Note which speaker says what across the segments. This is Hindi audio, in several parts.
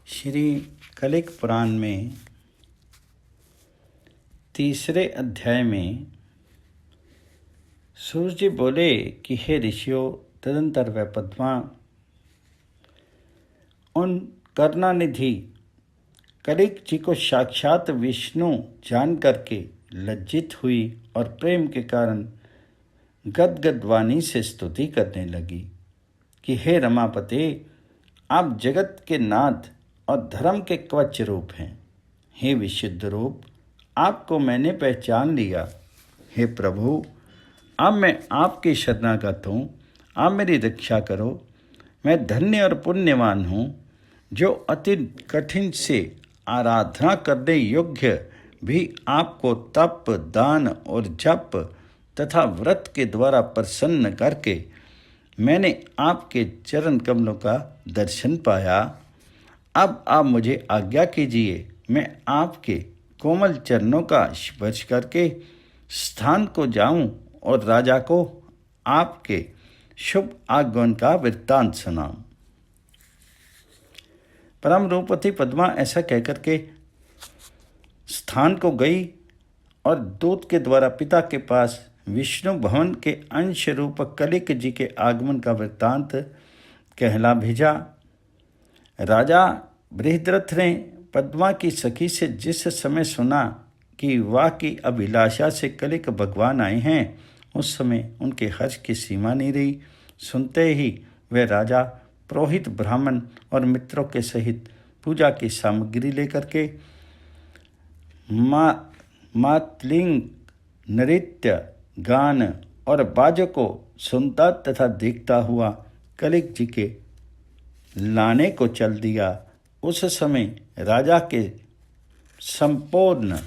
Speaker 1: श्री कलिक पुराण में तीसरे अध्याय में सूर्य जी बोले कि हे ऋषियों, तदंतर वह पद्मा उन करुणानिधि कलिक जी को साक्षात विष्णु जान करके लज्जित हुई और प्रेम के कारण गदगद वाणी से स्तुति करने लगी कि हे रमापते, आप जगत के नाथ और धर्म के कवच रूप हैं। हे विशुद्ध रूप, आपको मैंने पहचान लिया। हे प्रभु, अब मैं आपकी शरणागत हूँ, आप मेरी रक्षा करो। मैं धन्य और पुण्यवान हूँ, जो अति कठिन से आराधना करने योग्य भी आपको तप, दान और जप तथा व्रत के द्वारा प्रसन्न करके मैंने आपके चरण कमलों का दर्शन पाया। अब आप मुझे आज्ञा कीजिए, मैं आपके कोमल चरणों का स्पर्श करके स्थान को जाऊं और राजा को आपके शुभ आगमन का वृत्तांत सुनाऊं। परम रूपवती पद्मा ऐसा कहकर के स्थान को गई और दूत के द्वारा पिता के पास विष्णु भवन के अंश रूप कलिक जी के आगमन का वृत्तांत कहला भेजा। राजा बृहद्रथ ने पद्मा की सखी से जिस समय सुना कि वह की अभिलाषा से कलिक भगवान आए हैं, उस समय उनके हर्ष की सीमा नहीं रही। सुनते ही वह राजा पुरोहित, ब्राह्मण और मित्रों के सहित पूजा की सामग्री लेकर के मातलिंग, नृत्य, गान और बाजों को सुनता तथा देखता हुआ कलिक जी के लाने को चल दिया। उस समय राजा के संपूर्ण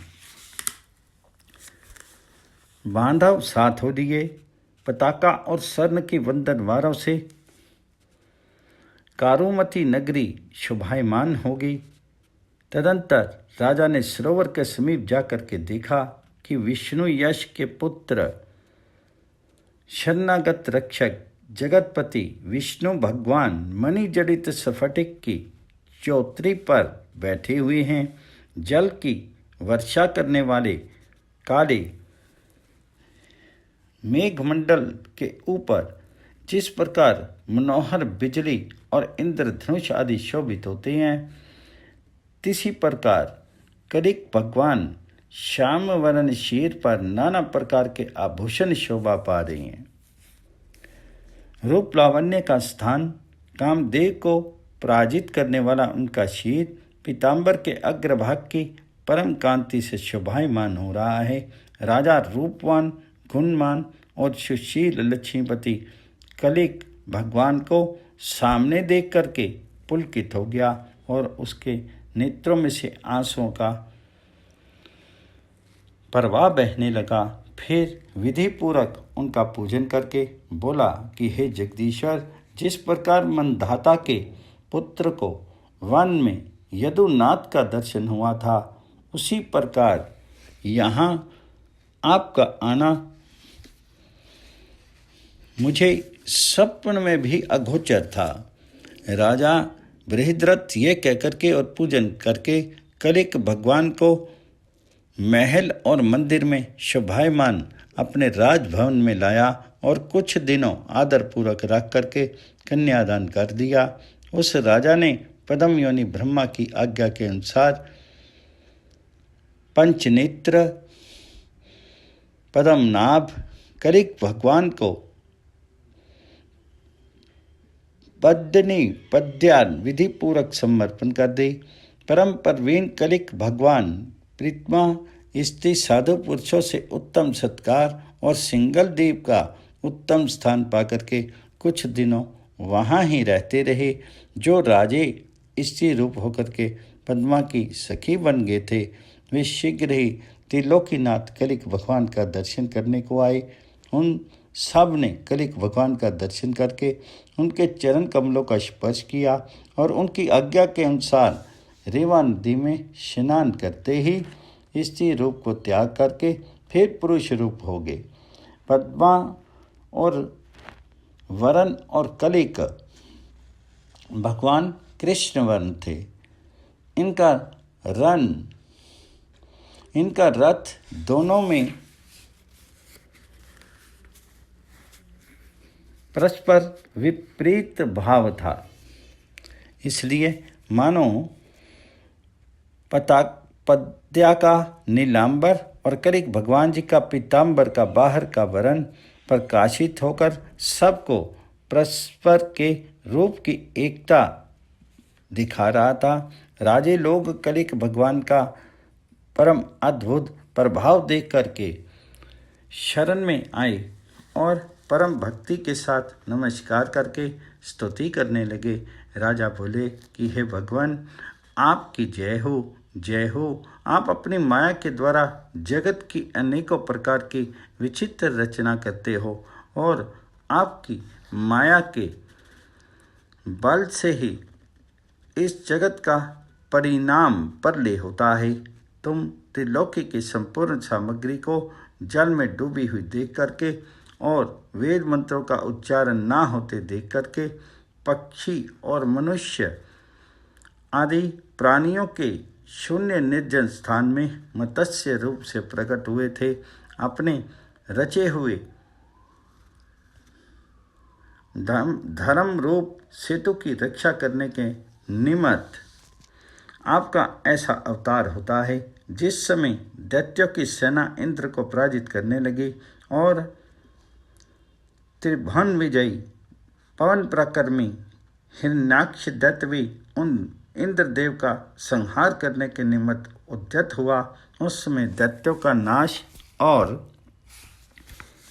Speaker 1: बांधव साथ हो दिए। पताका और स्वर्ण की वंदनवारों से कारुमती नगरी शोभायमान होगी। तदंतर राजा ने सरोवर के समीप जाकर के देखा कि विष्णु यश के पुत्र शरणागत रक्षक जगतपति विष्णु भगवान मणिजड़ित स्फटिक की चौतरी पर बैठे हुए हैं। जल की वर्षा करने वाले काले मेघमंडल के ऊपर जिस प्रकार मनोहर बिजली और इंद्रधनुष आदि शोभित होते हैं, तिसी प्रकार कलिक भगवान श्याम वर्ण शीर पर नाना प्रकार के आभूषण शोभा पा रहे हैं। रूप लावण्य का स्थान, कामदेव को पराजित करने वाला उनका शीर पीताम्बर के अग्रभाग की परम कांति से शोभायमान हो रहा है। राजा रूपवान, गुणवान और सुशील लक्ष्मीपति कलिक भगवान को सामने देख करके पुलकित हो गया और उसके नेत्रों में से आंसुओं का प्रवाह बहने लगा। फिर विधि पूर्वक उनका पूजन करके बोला कि हे जगदीश्वर, जिस प्रकार मंधाता के पुत्र को वन में यदुनाथ का दर्शन हुआ था, उसी प्रकार यहाँ आपका आना मुझे स्वप्न में भी अगोचर था। राजा बृहद्रथ ये कहकर के और पूजन करके कलिक भगवान को महल और मंदिर में शोभायमान अपने राजभवन में लाया और कुछ दिनों आदर पूर्वक रख करके कन्यादान कर दिया। उस राजा ने पद्म योनि ब्रह्मा की आज्ञा के अनुसार पंचनेत्र पद्मनाभ कलिक भगवान को पद्मनी पद्यान विधि पूर्वक समर्पण कर दी। परम परवीन कलिक भगवान प्रीतमा स्त्री साधु पुरुषों से उत्तम सत्कार और सिंगल देव का उत्तम स्थान पाकर के कुछ दिनों वहाँ ही रहते रहे। जो राजे स्त्री रूप होकर के पद्मा की सखी बन गए थे, वे शीघ्र ही त्रिलोकीनाथ कलिक भगवान का दर्शन करने को आए। उन सब ने कलिक भगवान का दर्शन करके उनके चरण कमलों का स्पर्श किया और उनकी आज्ञा के अनुसार रेवा नदी में स्नान करते ही स्त्री रूप को त्याग करके फिर पुरुष रूप हो गए। पद्मा और वरण और कलिक भगवान कृष्ण वर्ण थे। इनका रथ दोनों में परस्पर विपरीत भाव था। इसलिए मानो पद्या का नीलांबर और कलिक भगवान जी का पीतांबर का बाहर का वर्ण प्रकाशित होकर सबको परस्पर के रूप की एकता दिखा रहा था। राजे लोग कलिक भगवान का परम अद्भुत प्रभाव देख करके शरण में आए और परम भक्ति के साथ नमस्कार करके स्तुति करने लगे। राजा बोले कि हे भगवान, आपकी जय हो, जय हो। आप अपनी माया के द्वारा जगत की अनेकों प्रकार की विचित्र रचना करते हो और आपकी माया के बल से ही इस जगत का परिणाम प्रलय होता है। तुम त्रिलोकी की संपूर्ण सामग्री को जल में डूबी हुई देख करके और वेद मंत्रों का उच्चारण ना होते देख करके पक्षी और मनुष्य आदि प्राणियों के शून्य निर्जन स्थान में मत्स्य रूप से प्रकट हुए थे। अपने रचे हुए धर्म रूप सेतु की रक्षा करने के निमित्त आपका ऐसा अवतार होता है। जिस समय दैत्यों की सेना इंद्र को पराजित करने लगी और त्रिभुवन विजयी पवन प्रकर्मी हिरण्याक्ष दैत्य भी उन इंद्रदेव का संहार करने के निमित्त उद्यत हुआ, उस समय दैत्यों का नाश और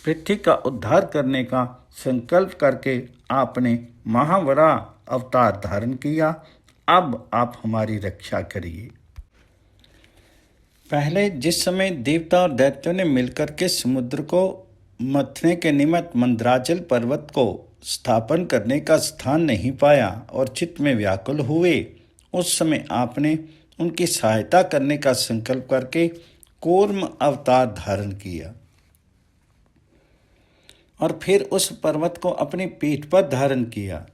Speaker 1: पृथ्वी का उद्धार करने का संकल्प करके आपने महावरा अवतार धारण किया। अब आप हमारी रक्षा करिए। पहले जिस समय देवता और दैत्यों ने मिलकर के समुद्र को मथने के निमित्त मंदराचल पर्वत को स्थापन करने का स्थान नहीं पाया और चित्त में व्याकुल हुए, उस समय आपने उनकी सहायता करने का संकल्प करके कूर्म अवतार धारण किया और फिर उस पर्वत को अपनी पीठ पर धारण किया।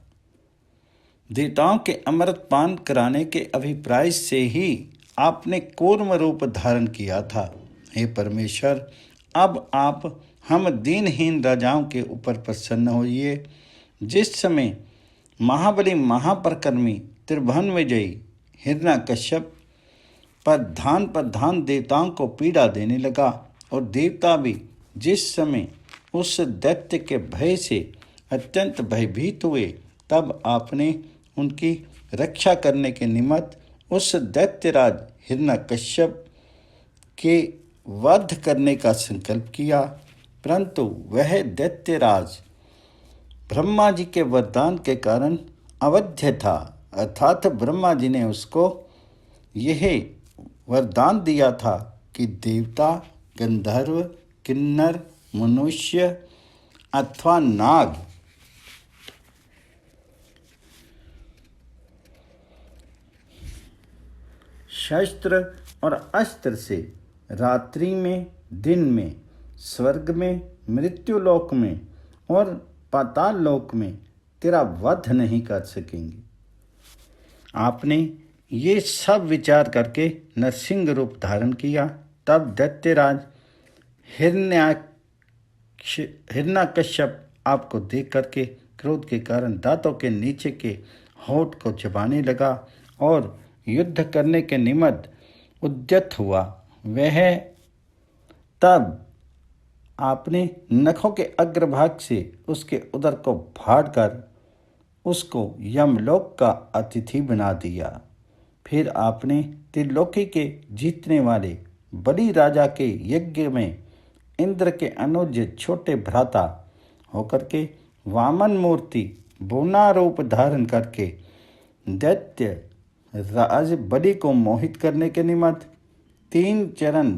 Speaker 1: देवताओं के अमृत पान कराने के अभिप्राय से ही आपने कूर्म रूप धारण किया था। हे परमेश्वर, अब आप हम दीनहीन राजाओं के ऊपर प्रसन्न होइए। जिस समय महाबली महापराक्रमी त्रिभुवन विजयी हिरण्यकश्यप प्रधान देवताओं को पीड़ा देने लगा और देवता भी जिस समय उस दैत्य के भय से अत्यंत भयभीत हुए, तब आपने उनकी रक्षा करने के निमित्त उस दैत्यराज हिरण्यकश्यप के वध करने का संकल्प किया। परंतु वह दैत्यराज ब्रह्मा जी के वरदान के कारण अवध्य था, अर्थात ब्रह्मा जी ने उसको यह वरदान दिया था कि देवता, गंधर्व, किन्नर, मनुष्य अथवा नाग शस्त्र और अस्त्र से रात्रि में, दिन में, स्वर्ग में, मृत्युलोक में और पाताल लोक में तेरा वध नहीं कर सकेंगे। आपने ये सब विचार करके नरसिंह रूप धारण किया। तब दैत्यराज हिरण्यकश्यप आपको देख करके क्रोध के कारण दांतों के नीचे के होंठ को चबाने लगा और युद्ध करने के निमित्त उद्यत हुआ। वह तब आपने नखों के अग्रभाग से उसके उदर को फाड़कर उसको यमलोक का अतिथि बना दिया। फिर आपने त्रिलोकी के जीतने वाले बलि राजा के यज्ञ में इंद्र के अनुज छोटे भ्राता होकर के वामन मूर्ति बोना रूप धारण करके दैत्य राज बलि को मोहित करने के निमित्त 3 चरण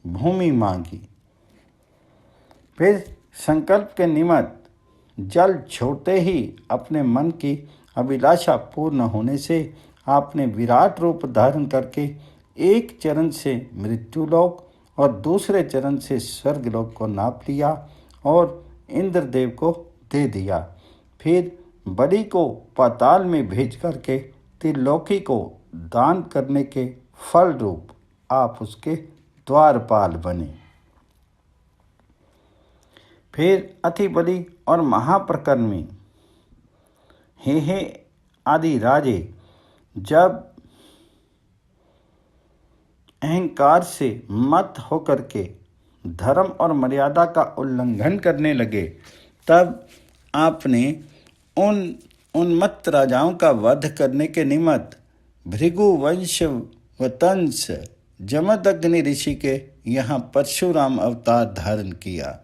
Speaker 1: भूमि मांगी। फिर संकल्प के निमित्त जल छोड़ते ही अपने मन की अभिलाषा पूर्ण होने से आपने विराट रूप धारण करके एक चरण से मृत्युलोक और दूसरे चरण से स्वर्गलोक को नाप लिया और इंद्रदेव को दे दिया। फिर बलि को पाताल में भेज करके त्रिलोकी को दान करने के फल रूप आप उसके द्वारपाल बने। फिर अति बलि और महाप्रकर्मी हे आदि राजे जब अहंकार से मत होकर के धर्म और मर्यादा का उल्लंघन करने लगे, तब आपने उन उन्मत्त राजाओं का वध करने के निमित्त भृगु वंश वतंस जमदग्नि ऋषि के यहाँ परशुराम अवतार धारण किया।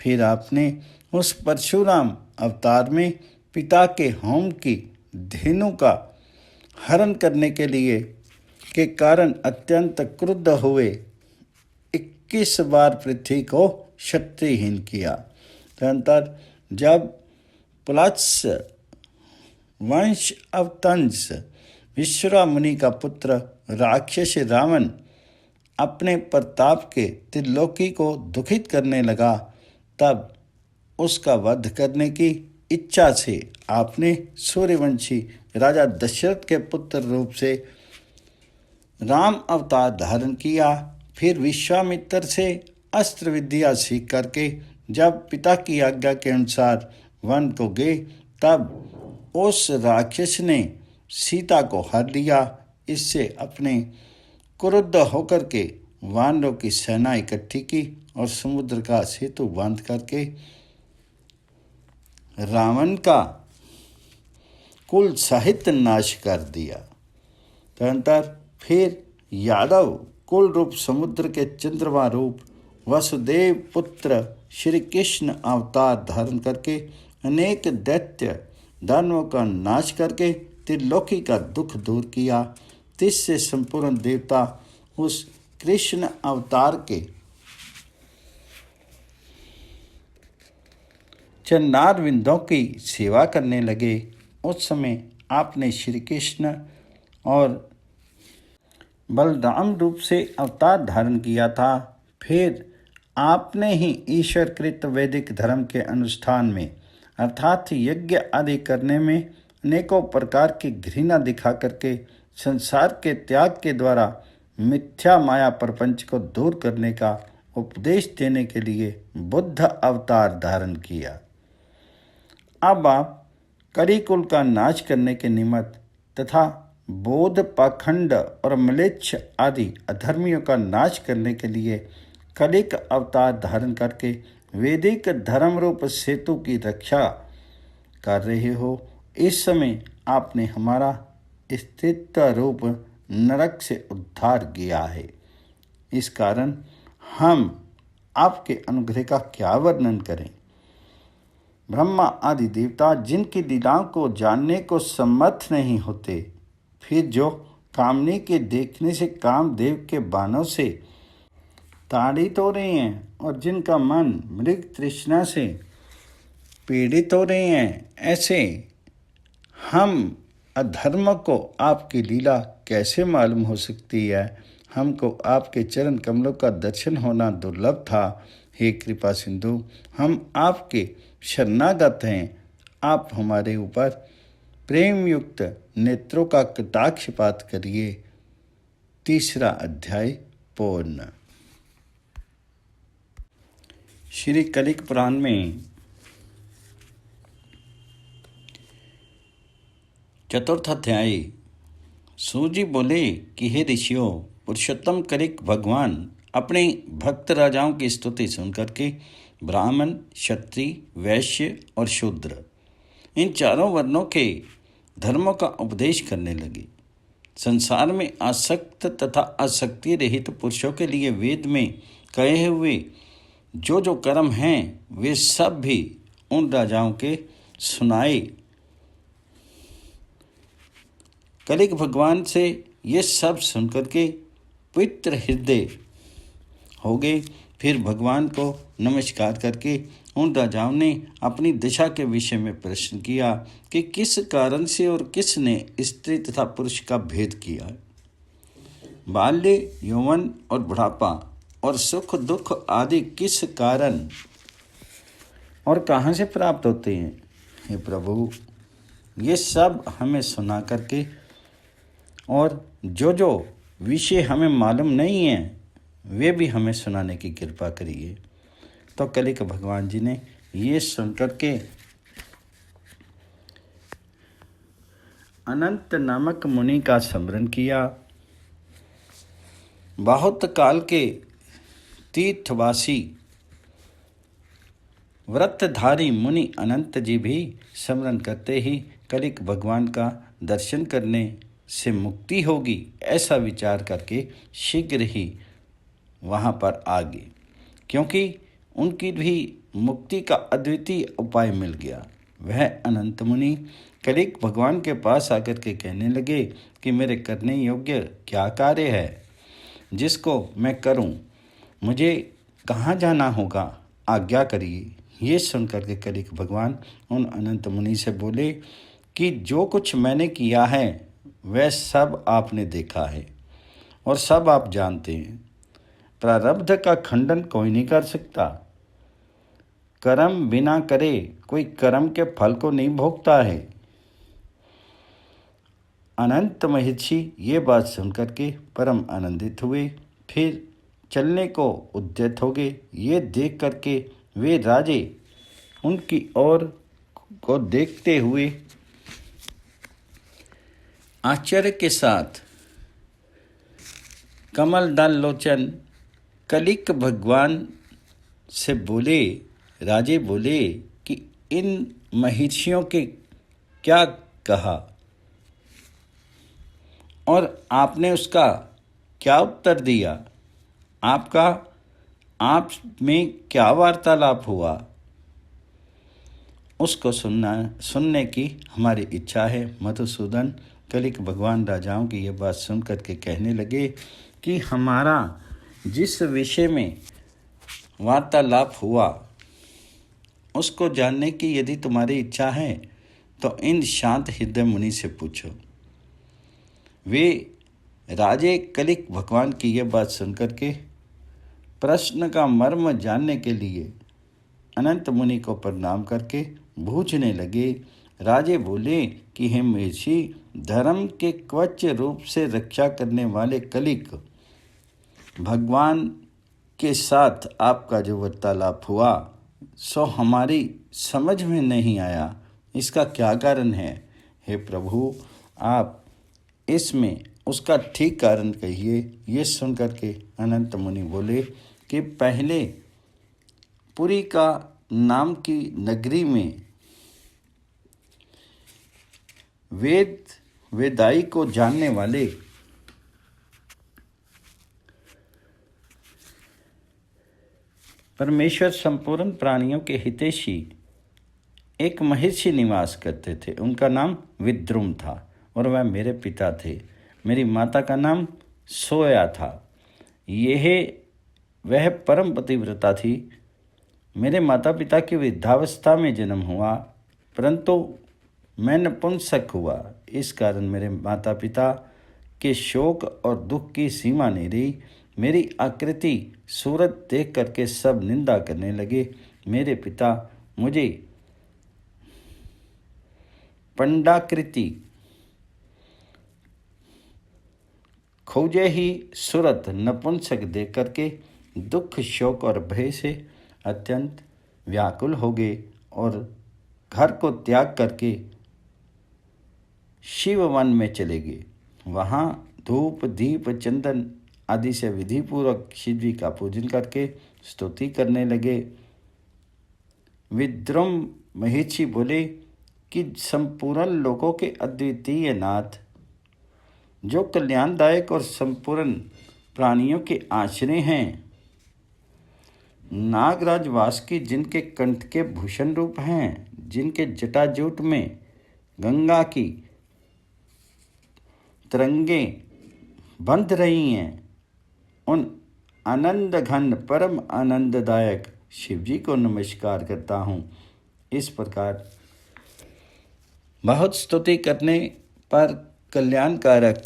Speaker 1: फिर आपने उस परशुराम अवतार में पिता के होम की धेनु का हरण करने के लिए के कारण अत्यंत क्रुद्ध हुए 21 बार पृथ्वी को शक्तिहीन किया। तदनंतर जब प्लस वंश अवतंस विश्वा मुनि का पुत्र राक्षस रावण अपने प्रताप के त्रिलोकी को दुखित करने लगा, तब उसका वध करने की इच्छा से आपने सूर्यवंशी राजा दशरथ के पुत्र रूप से राम अवतार धारण किया। फिर विश्वामित्र से अस्त्र विद्या सीख करके जब पिता की आज्ञा के अनुसार वन को गए, तब उस राक्षस ने सीता को हर लिया। इससे अपने क्रुद्ध होकर के वानरों की सेना इकट्ठी की और समुद्र का सेतु बांध करके रावण का कुल साहित्य नाश कर दिया। तदनंतर फिर यादव कुल रूप समुद्र के चंद्रमा रूप वसुदेव पुत्र श्री कृष्ण अवतार धारण करके अनेक दैत्य दानवों का नाश करके त्रिलोकी का दुख दूर किया। तिससे संपूर्ण देवता उस कृष्ण अवतार के चरणार विंदों की सेवा करने लगे। उस समय आपने श्री कृष्ण और बलराम रूप से अवतार धारण किया था। फिर आपने ही ईश्वरकृत वैदिक धर्म के अनुष्ठान में अर्थात यज्ञ आदि करने में अनेकों प्रकार की घृणा दिखा करके संसार के त्याग के द्वारा मिथ्या माया प्रपंच को दूर करने का उपदेश देने के लिए बुद्ध अवतार धारण किया। अब आप कलिकुल का नाश करने के निमित्त तथा बौद्ध पाखंड और म्लेच्छ आदि अधर्मियों का नाश करने के लिए कलिक अवतार धारण करके वैदिक धर्म रूप सेतु की रक्षा कर रहे हो। इस समय आपने हमारा स्थित्व रूप नरक से उद्धार किया है। इस कारण हम आपके अनुग्रह का क्या वर्णन करें। ब्रह्मा आदि देवता जिनकी लीलाओं को जानने को सम्मत नहीं होते, फिर जो कामनी के देखने से कामदेव के बाणों से ताड़ित हो रहे हैं और जिनका मन मृग तृष्णा से पीड़ित हो रहे हैं, ऐसे हम अधर्म को आपकी लीला कैसे मालूम हो सकती है। हमको आपके चरण कमलों का दर्शन होना दुर्लभ था। हे कृपा सिंधु, हम आपके शरणागत हैं। आप हमारे ऊपर प्रेम युक्त नेत्रों का कटाक्षपात करिए। 3 अध्याय पूर्ण। श्री कलिक पुराण में 4 अध्याय सूजी बोले कि हे ऋषियों, पुरुषोत्तम कलिक भगवान अपने भक्त राजाओं की स्तुति सुनकर के ब्राह्मण, क्षत्रिय, वैश्य और शूद्र इन चारों वर्णों के धर्मों का उपदेश करने लगे। संसार में आसक्त तथा आसक्ति रहित पुरुषों के लिए वेद में कहे हुए जो जो कर्म हैं वे सब भी उन राजाओं के सुनाए। कलिक भगवान से ये सब सुनकर के पवित्र हृदय हो गए। फिर भगवान को नमस्कार करके उन राजाओं ने अपनी दशा के विषय में प्रश्न किया कि किस कारण से और किसने स्त्री तथा पुरुष का भेद किया। बाल्य, यौवन और बुढ़ापा और सुख दुख आदि किस कारण और कहाँ से प्राप्त होते हैं। हे प्रभु, ये सब हमें सुना करके और जो जो विषय हमें मालूम नहीं है वे भी हमें सुनाने की कृपा करिए। तो कलिक भगवान जी ने ये सुनकर के अनंत नामक मुनि का स्मरण किया। बहुत काल के तीर्थवासी व्रतधारी मुनि अनंत जी भी स्मरण करते ही कलिक भगवान का दर्शन करने से मुक्ति होगी ऐसा विचार करके शीघ्र ही वहाँ पर आ गए, क्योंकि उनकी भी मुक्ति का अद्वितीय उपाय मिल गया। वह अनंत मुनि कलिक भगवान के पास आकर के कहने लगे कि मेरे करने योग्य क्या कार्य है जिसको मैं करूं, मुझे कहाँ जाना होगा, आज्ञा करिए। ये सुनकर के कलिक भगवान उन अनंत मुनि से बोले कि जो कुछ मैंने किया है वह सब आपने देखा है और सब आप जानते हैं। प्रारब्ध का खंडन कोई नहीं कर सकता। कर्म बिना करे कोई कर्म के फल को नहीं भोगता है। अनंत महर्षि ये बात सुनकर के परम आनंदित हुए, फिर चलने को उद्यत हो गए। ये देख करके वे राजे उनकी ओर को देखते हुए आश्चर्य के साथ कमलदल लोचन कलिक भगवान से बोले, राजे बोले कि इन महर्षियों के क्या कहा और आपने उसका क्या उत्तर दिया, आपका आप में क्या वार्तालाप हुआ, उसको सुनने की हमारी इच्छा है। मधुसूदन कलिक भगवान राजाओं की यह बात सुन कर के कहने लगे कि हमारा जिस विषय में वार्तालाप हुआ उसको जानने की यदि तुम्हारी इच्छा है तो इन शांत हृदय मुनि से पूछो। वे राजे कलिक भगवान की यह बात सुनकर के प्रश्न का मर्म जानने के लिए अनंत मुनि को प्रणाम करके पूछने लगे। राजे बोले कि हे महर्षि, धर्म के कवच रूप से रक्षा करने वाले कलिक भगवान के साथ आपका जो वार्तालाप हुआ सो हमारी समझ में नहीं आया, इसका क्या कारण है? हे प्रभु, आप इसमें उसका ठीक कारण कहिए। ये सुनकर के अनंत मुनि बोले कि पहले पुरी का नाम की नगरी में वेदाई को जानने वाले परमेश्वर संपूर्ण प्राणियों के हितैषी एक महर्षि निवास करते थे। उनका नाम विद्रुम था और वह मेरे पिता थे। मेरी माता का नाम सोया था। यह वह परम पतिव्रता थी। मेरे माता पिता की वृद्धावस्था में जन्म हुआ, परंतु मैं नपुंसक हुआ। इस कारण मेरे माता पिता के शोक और दुख की सीमा नहीं रही। मेरी आकृति सूरत देख करके सब निंदा करने लगे। मेरे पिता मुझे पंडाकृति खोजे ही सूरत नपुंसक देख करके दुख, शोक और भय से अत्यंत व्याकुल हो गए और घर को त्याग करके शिव वन में चले गए। वहाँ धूप, दीप, चंदन आदि से विधिपूर्वक शिव जी का पूजन करके स्तुति करने लगे। विद्रुम महर्षि बोले कि संपूर्ण लोकों के अद्वितीय नाथ, जो कल्याणदायक और संपूर्ण प्राणियों के आश्रय हैं, नागराज वासुकी जिनके कंठ के भूषण रूप हैं, जिनके जटाजूट में गंगा की तरंगें बंध रही हैं, उन आनंद घन परम आनंददायक शिव जी को नमस्कार करता हूँ। इस प्रकार बहुत स्तुति करने पर कल्याणकारक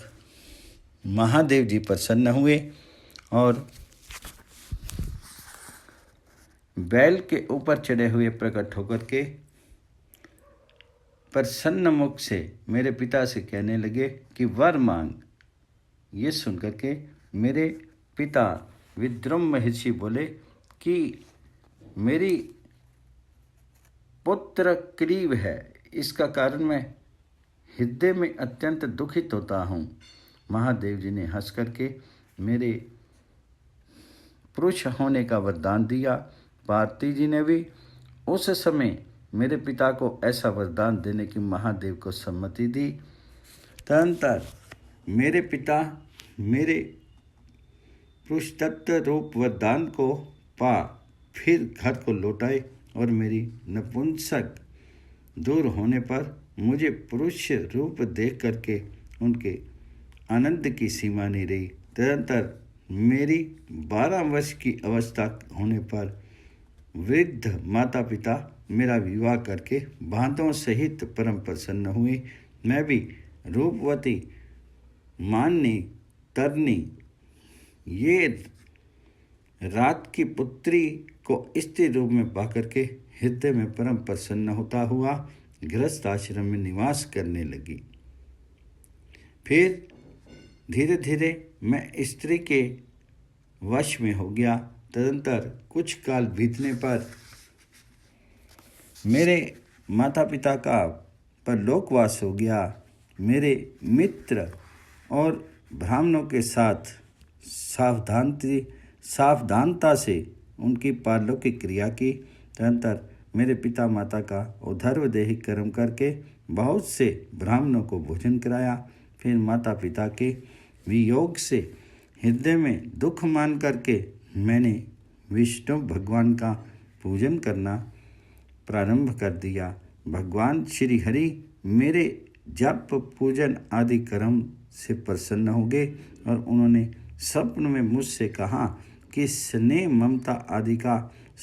Speaker 1: महादेव जी प्रसन्न हुए और बैल के ऊपर चढ़े हुए प्रकट होकर के प्रसन्न मुख से मेरे पिता से कहने लगे कि वर मांग, ये सुनकर के मेरे पिता विद्रुम महर्षि बोले कि मेरी पुत्र करीब है, इसका कारण मैं हृदय में अत्यंत दुखित होता हूँ। महादेव जी ने हंस करके मेरे पुरुष होने का वरदान दिया। पार्वती जी ने भी उस समय मेरे पिता को ऐसा वरदान देने की महादेव को सम्मति दी। तदनंतर मेरे पिता मेरे पुरुष तत्व रूप वरदान को पा फिर घर को लौटाए और मेरी नपुंसक दूर होने पर मुझे पुरुष रूप देख करके उनके आनंद की सीमा नहीं रही। तदनंतर मेरी 12 वर्ष की अवस्था होने पर वृद्ध माता पिता मेरा विवाह करके भांतों सहित परम प्रसन्न हुए। मैं भी रूपवती, माननी, तरनी ये रात की पुत्री को स्त्री रूप में पाकर के हृदय में परम प्रसन्न होता हुआ गृहस्थ आश्रम में निवास करने लगी। फिर धीरे धीरे मैं स्त्री के वश में हो गया। तदनंतर कुछ काल बीतने पर मेरे माता पिता का परलोकवास हो गया। मेरे मित्र और ब्राह्मणों के साथ सावधानता से उनकी पारलौकिक क्रिया की। तदनंतर मेरे पिता माता का उधर्वदेही कर्म करके बहुत से ब्राह्मणों को भोजन कराया। फिर माता पिता के वियोग से हृदय में दुख मान करके मैंने विष्णु भगवान का पूजन करना प्रारंभ कर दिया। भगवान श्री हरि मेरे जप पूजन आदि कर्म से प्रसन्न हो गए और उन्होंने स्वप्न में मुझसे कहा कि स्नेह ममता आदि का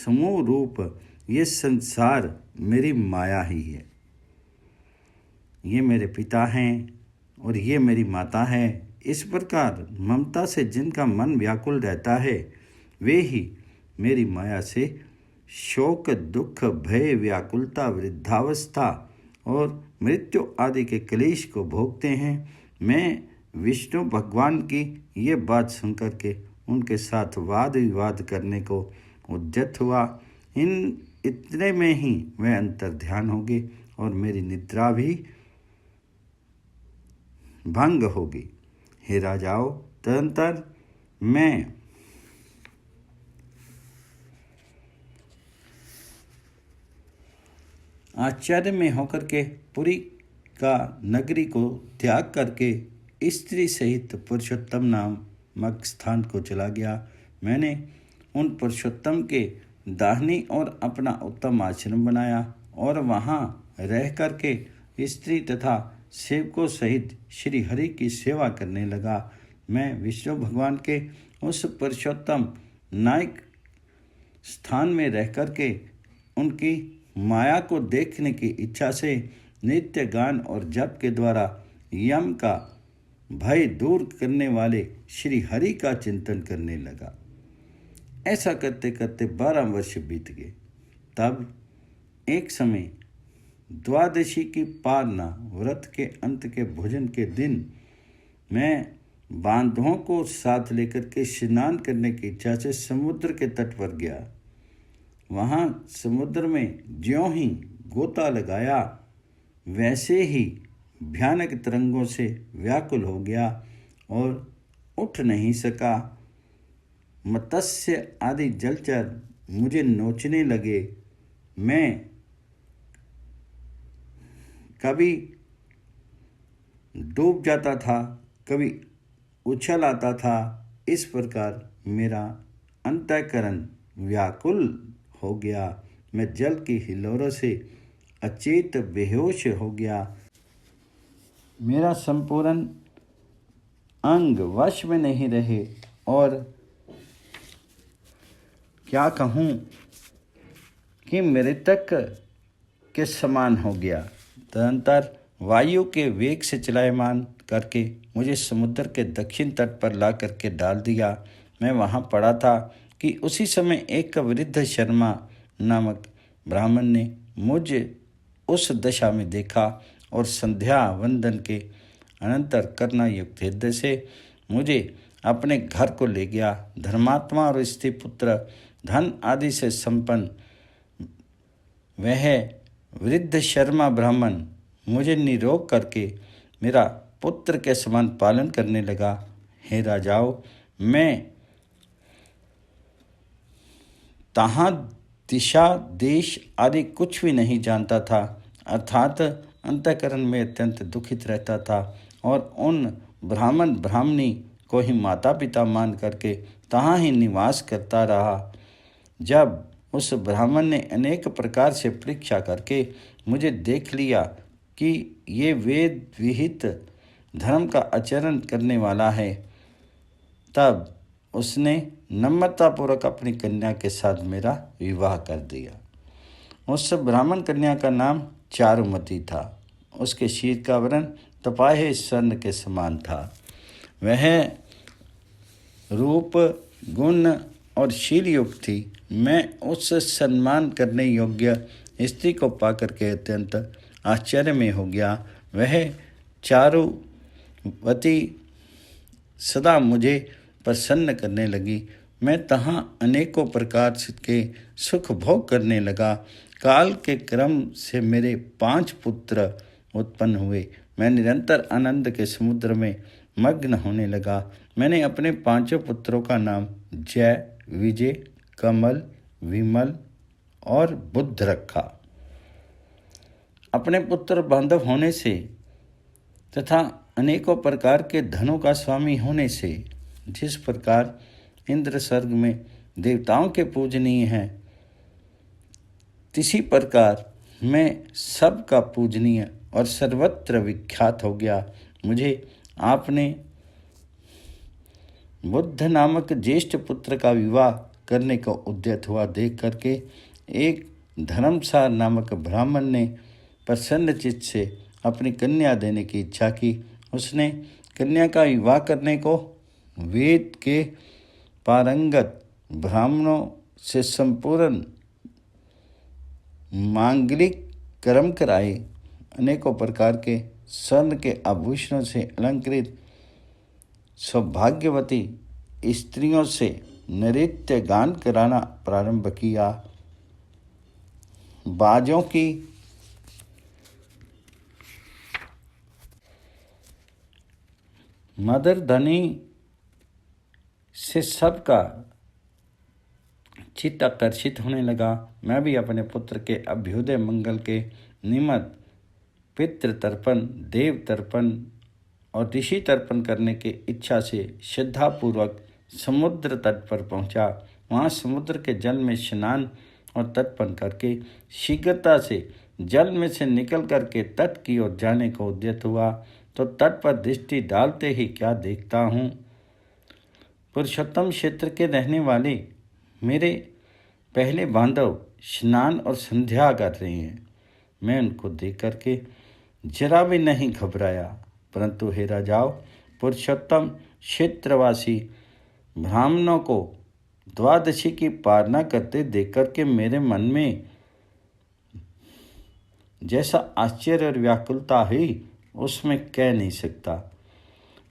Speaker 1: समूह रूप ये संसार मेरी माया ही है। ये मेरे पिता हैं और ये मेरी माता है। इस प्रकार ममता से जिनका मन व्याकुल रहता है वे ही मेरी माया से शोक, दुख, भय, व्याकुलता, वृद्धावस्था और मृत्यु आदि के क्लेश को भोगते हैं। मैं विष्णु भगवान की ये बात सुनकर के उनके साथ वाद विवाद करने को उद्यत हुआ। इतने में ही वह अंतर ध्यान हो गए और मेरी निद्रा भी भंग होगी। हे राजाओं, तदनंतर मैं आश्चर्य में होकर के पुरी का नगरी को त्याग करके स्त्री सहित पुरुषोत्तम नामक स्थान को चला गया। मैंने उन पुरुषोत्तम के दाहिनी और अपना उत्तम आश्रम बनाया और वहाँ रह करके स्त्री तथा सेवकों सहित श्री हरि की सेवा करने लगा। मैं विष्णु भगवान के उस पुरुषोत्तम नायक स्थान में रह करके उनकी माया को देखने की इच्छा से नित्य गान और जप के द्वारा यम का भय दूर करने वाले श्री हरि का चिंतन करने लगा। ऐसा करते करते 12 वर्ष बीत गए। तब एक समय द्वादशी की पारना व्रत के अंत के भोजन के दिन मैं बांधवों को साथ लेकर के स्नान करने की इच्छा से समुद्र के तट पर गया। वहाँ समुद्र में ज्यों ही गोता लगाया वैसे ही भयानक तरंगों से व्याकुल हो गया और उठ नहीं सका। मत्स्य आदि जलचर मुझे नोचने लगे। मैं कभी डूब जाता था, कभी उछल आता था। इस प्रकार मेरा अंतःकरण व्याकुल हो गया। मैं जल की हिलोरों से अचेत बेहोश हो गया। मेरा संपूर्ण अंग वश में नहीं रहे और क्या कहूँ कि मृतक के समान हो गया। तदनंतर वायु के वेग से चलायमान करके मुझे समुद्र के दक्षिण तट पर ला करके डाल दिया। मैं वहाँ पड़ा था कि उसी समय एक वृद्ध शर्मा नामक ब्राह्मण ने मुझे उस दशा में देखा और संध्या वंदन के अनंतर करना युक्त हृदय से मुझे अपने घर को ले गया। धर्मात्मा और स्त्री पुत्र, धन आदि से संपन्न वह वृद्ध शर्मा ब्राह्मण मुझे निरोग करके मेरा पुत्र के समान पालन करने लगा। हे राजाओं, मैं तहाँ दिशा देश आदि कुछ भी नहीं जानता था, अर्थात अंतःकरण में अत्यंत दुखित रहता था और उन ब्राह्मण ब्राह्मणी को ही माता पिता मान करके तहाँ ही निवास करता रहा। जब उस ब्राह्मण ने अनेक प्रकार से परीक्षा करके मुझे देख लिया कि ये वेद विहित धर्म का आचरण करने वाला है, तब उसने नम्रतापूर्वक अपनी कन्या के साथ मेरा विवाह कर दिया। उस ब्राह्मण कन्या का नाम चारुमती था। उसके शीर का वर्ण तपाए स्वर्ण के समान था। वह रूप, गुण और शील युक्त थी। मैं उस सम्मान करने योग्य स्त्री को पाकर के अत्यंत आश्चर्य में हो गया। वह चारुवती सदा मुझे प्रसन्न करने लगी। मैं तहाँ अनेकों प्रकार के सुख भोग करने लगा। काल के क्रम से मेरे 5 पुत्र उत्पन्न हुए। मैं निरंतर आनंद के समुद्र में मग्न होने लगा। मैंने अपने 5 पुत्रों का नाम जय, विजय, कमल, विमल और बुद्ध रखा। अपने पुत्र बांधव होने से तथा अनेकों प्रकार के धनों का स्वामी होने से, जिस प्रकार इंद्र स्वर्ग में देवताओं के पूजनीय हैं, इसी प्रकार मैं सबका पूजनीय और सर्वत्र विख्यात हो गया। मुझे आपने बुद्ध नामक ज्येष्ठ पुत्र का विवाह करने का उद्यत हुआ देख करके एक धर्मसार नामक ब्राह्मण ने प्रसन्न चित्त से अपनी कन्या देने की इच्छा की। उसने कन्या का विवाह करने को वेद के पारंगत ब्राह्मणों से संपूर्ण मांगलिक कर्म कराए। अनेकों प्रकार के स्वर्ण के आभूषणों से अलंकृत सौभाग्यवती स्त्रियों से नृत्य गान कराना प्रारंभ किया। बाजों की मदर ध्वनि से सबका चित्त आकर्षित होने लगा। मैं भी अपने पुत्र के अभ्युदय मंगल के निमित्त पितृ तर्पण, देव तर्पण और ऋषि तर्पण करने की इच्छा से श्रद्धापूर्वक समुद्र तट पर पहुंचा। वहां समुद्र के जल में स्नान और तर्पण करके शीघ्रता से जल में से निकल करके तट की ओर जाने को उद्यत हुआ तो तट पर दृष्टि डालते ही क्या देखता हूँ, पुरुषोत्तम क्षेत्र के रहने वाले मेरे पहले बांधव स्नान और संध्या कर रहे हैं। मैं उनको देख करके जरा भी नहीं घबराया, परंतु हे राजाओं, पुरुषोत्तम क्षेत्रवासी ब्राह्मणों को द्वादशी की पालना करते देख करके मेरे मन में जैसा आश्चर्य और व्याकुलता हुई उसमें कह नहीं सकता।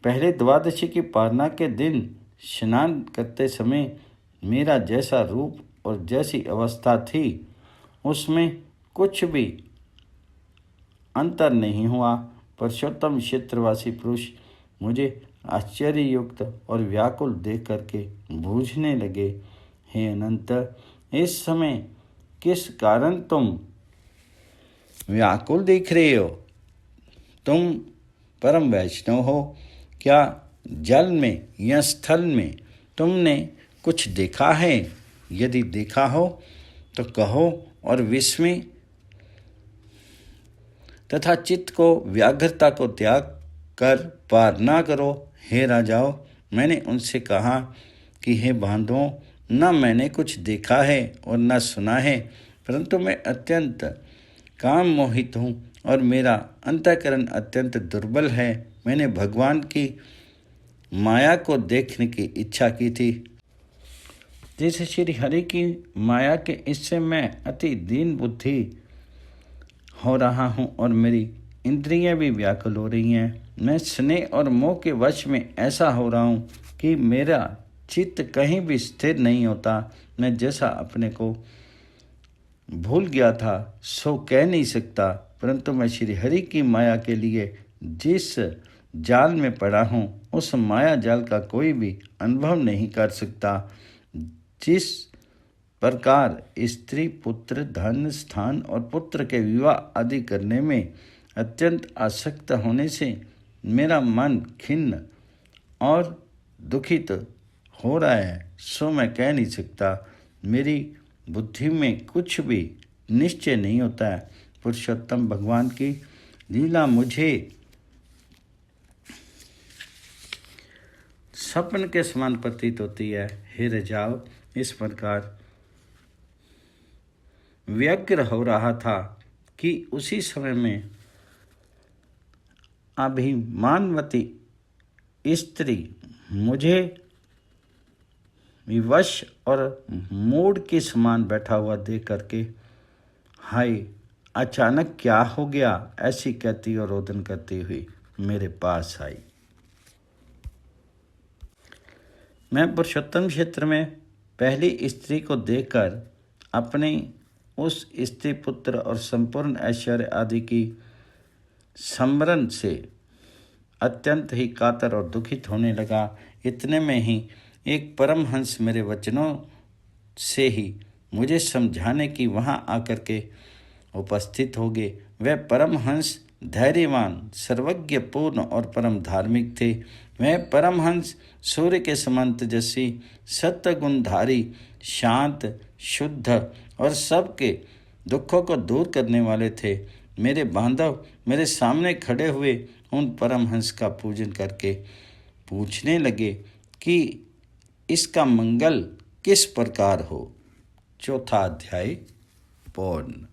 Speaker 1: पहले द्वादशी की पालना के दिन स्नान करते समय मेरा जैसा रूप और जैसी अवस्था थी उसमें कुछ भी अंतर नहीं हुआ। पुरुषोत्तम क्षेत्रवासी पुरुष मुझे आश्चर्ययुक्त और व्याकुल देख करके बूझने लगे, हे अनंत, इस समय किस कारण तुम व्याकुल दिख रहे हो? तुम परम वैष्णव हो। क्या जल में या स्थल में तुमने कुछ देखा है? यदि देखा हो तो कहो और विस्मय तथा चित्त को व्याघ्रता को त्याग कर पार ना करो। हे राजाओं, मैंने उनसे कहा कि हे बांधवों, न मैंने कुछ देखा है और न सुना है, परंतु मैं अत्यंत काम मोहित हूँ और मेरा अंतःकरण अत्यंत दुर्बल है। मैंने भगवान की माया को देखने की इच्छा की थी। जिस श्री हरि की माया के इससे मैं अति दीन बुद्धि हो रहा हूँ और मेरी इंद्रियां भी व्याकुल हो रही हैं। मैं स्नेह और मोह के वश में ऐसा हो रहा हूँ कि मेरा चित्त कहीं भी स्थिर नहीं होता। मैं जैसा अपने को भूल गया था सो कह नहीं सकता, परंतु मैं श्री हरि की माया के लिए जिस जाल में पड़ा हूँ उस माया जाल का कोई भी अनुभव नहीं कर सकता। जिस प्रकार स्त्री पुत्र धन स्थान और पुत्र के विवाह आदि करने में अत्यंत आसक्त होने से मेरा मन खिन्न और दुखित हो रहा है, सो मैं कह नहीं सकता। मेरी बुद्धि में कुछ भी निश्चय नहीं होता है। पुरुषोत्तम भगवान की लीला मुझे स्वप्न के समान प्रतीत होती है। हे रजाओ, इस प्रकार व्यग्र हो रहा था कि उसी समय में अभिमानवती स्त्री मुझे विवश और मूड के समान बैठा हुआ देख करके हाय अचानक क्या हो गया ऐसी कहती और रोदन करती हुई मेरे पास आई। मैं पुरुषोत्तम क्षेत्र में पहली स्त्री को देखकर अपने उस स्त्री पुत्र और संपूर्ण ऐश्वर्य आदि की स्मरण से अत्यंत ही कातर और दुखित होने लगा। इतने में ही एक परमहंस मेरे वचनों से ही मुझे समझाने की वहाँ आकर के उपस्थित हो गए। वह परमहंस धैर्यवान, सर्वज्ञ पूर्ण और परम धार्मिक थे। वह परमहंस सूर्य के समान तेजस्वी, सत्य गुणधारी, शांत, शुद्ध और सबके दुखों को दूर करने वाले थे। मेरे बांधव मेरे सामने खड़े हुए उन परमहंस का पूजन करके पूछने लगे कि इसका मंगल किस प्रकार हो। चौथा अध्याय पूर्ण।